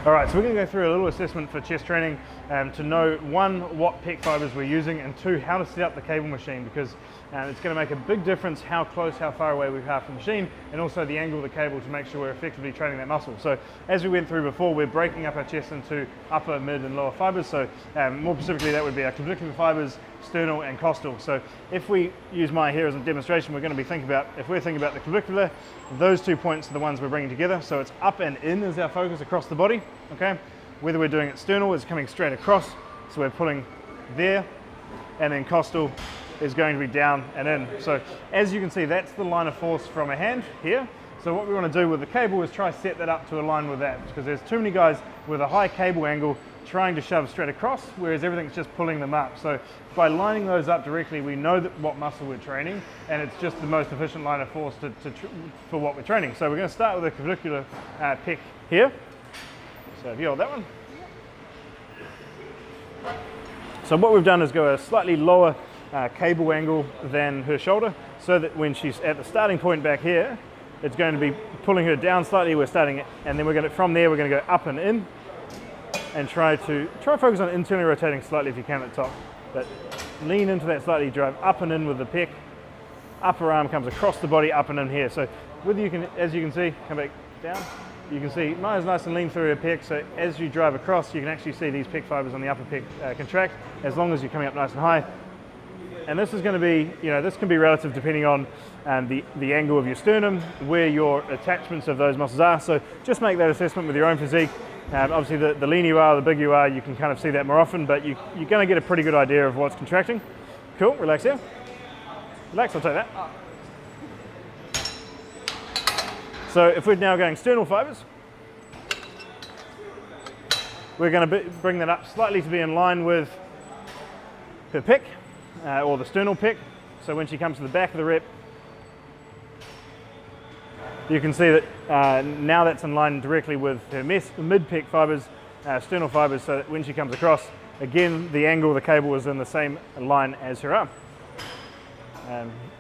All right, so we're going to go through a little assessment for chest training to know, one, what pec fibers we're using, and two, how to set up the cable machine, because it's going to make a big difference how close, how far away we are from the machine, and also the angle of the cable to make sure we're effectively training that muscle. So as we went through before, we're breaking up our chest into upper, mid, and lower fibers. So more specifically, that would be our clavicular fibers, sternal, and costal. So if we use mine here as a demonstration, we're going to be thinking about, if we're thinking about the clavicular, those 2 points are the ones we're bringing together. So it's up and in is our focus across the body. Okay, whether we're doing it sternal, it's coming straight across, so we're pulling there, and then costal is going to be down and in. So as you can see, that's the line of force from a hand here. So what we want to do with the cable is try set that up to align with that, because there's too many guys with a high cable angle trying to shove straight across, whereas everything's just pulling them up. So by lining those up directly, we know that what muscle we're training, and it's just the most efficient line of force for what we're training. So we're going to start with the clavicular pec here. So have you hold that one? So what we've done is go a slightly lower cable angle than her shoulder, so that when she's at the starting point back here, it's going to be pulling her down slightly. We're starting it, and then we're going to, from there, we're going to go up and in, and try focus on internally rotating slightly if you can at the top. But lean into that slightly, drive up and in with the pec. Upper arm comes across the body, up and in here. So whether you can, as you can see, come back down. You can see mine is nice and lean through her pec, so as you drive across, you can actually see these pec fibers on the upper pec contract, as long as you're coming up nice and high. And this is going to be, this can be relative depending on the angle of your sternum, where your attachments of those muscles are. So just make that assessment with your own physique. Obviously, the leaner you are, the bigger you are, you can kind of see that more often, but you're going to get a pretty good idea of what's contracting. Cool, relax here. Relax, I'll take that. So if we're now going sternal fibers, we're going to bring that up slightly to be in line with her pec, or the sternal pec. So when she comes to the back of the rep, you can see that now that's in line directly with her mid-pec fibers, sternal fibers, so that when she comes across, again, the angle of the cable is in the same line as her arm.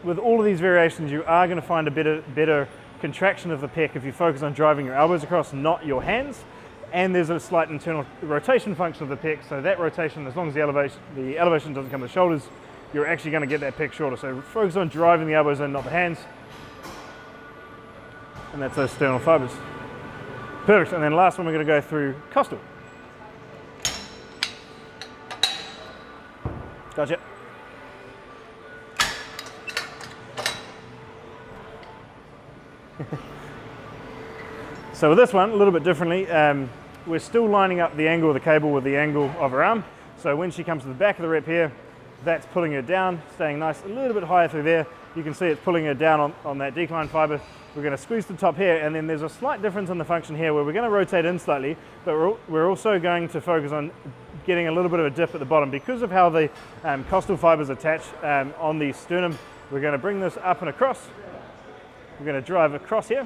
With all of these variations, you are going to find a better contraction of the pec if you focus on driving your elbows across, not your hands. And there's a slight internal rotation function of the pec, so that rotation, as long as the elevation doesn't come to the shoulders, you're actually going to get that pec shorter. So focus on driving the elbows in, not the hands. And that's those sternal fibers. Perfect, and then last one we're going to go through costal. Gotcha. So with this one, a little bit differently, we're still lining up the angle of the cable with the angle of her arm. So when she comes to the back of the rep here, that's pulling her down, staying nice, a little bit higher through there. You can see it's pulling her down on that decline fiber. We're going to squeeze the top here, and then there's a slight difference in the function here where we're going to rotate in slightly, but we're also going to focus on getting a little bit of a dip at the bottom. Because of how the costal fibers attach on the sternum, we're going to bring this up and across. We're going to drive across here.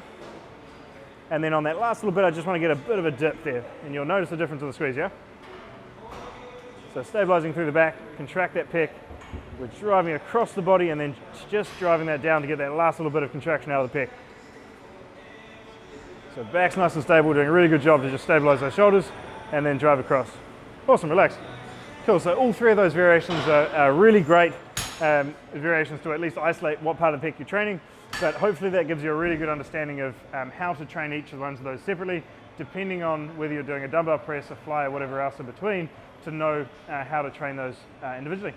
And then on that last little bit, I just want to get a bit of a dip there. And you'll notice the difference in the squeeze, yeah? So stabilizing through the back, contract that pec. We're driving across the body and then just driving that down to get that last little bit of contraction out of the pec. So back's nice and stable, doing a really good job to just stabilize those shoulders and then drive across. Awesome, relax. Cool, so all three of those variations are really great variations to at least isolate what part of the pec you're training. But hopefully that gives you a really good understanding of how to train each of the ones of those separately, depending on whether you're doing a dumbbell press, a fly, or whatever else in between, to know how to train those individually.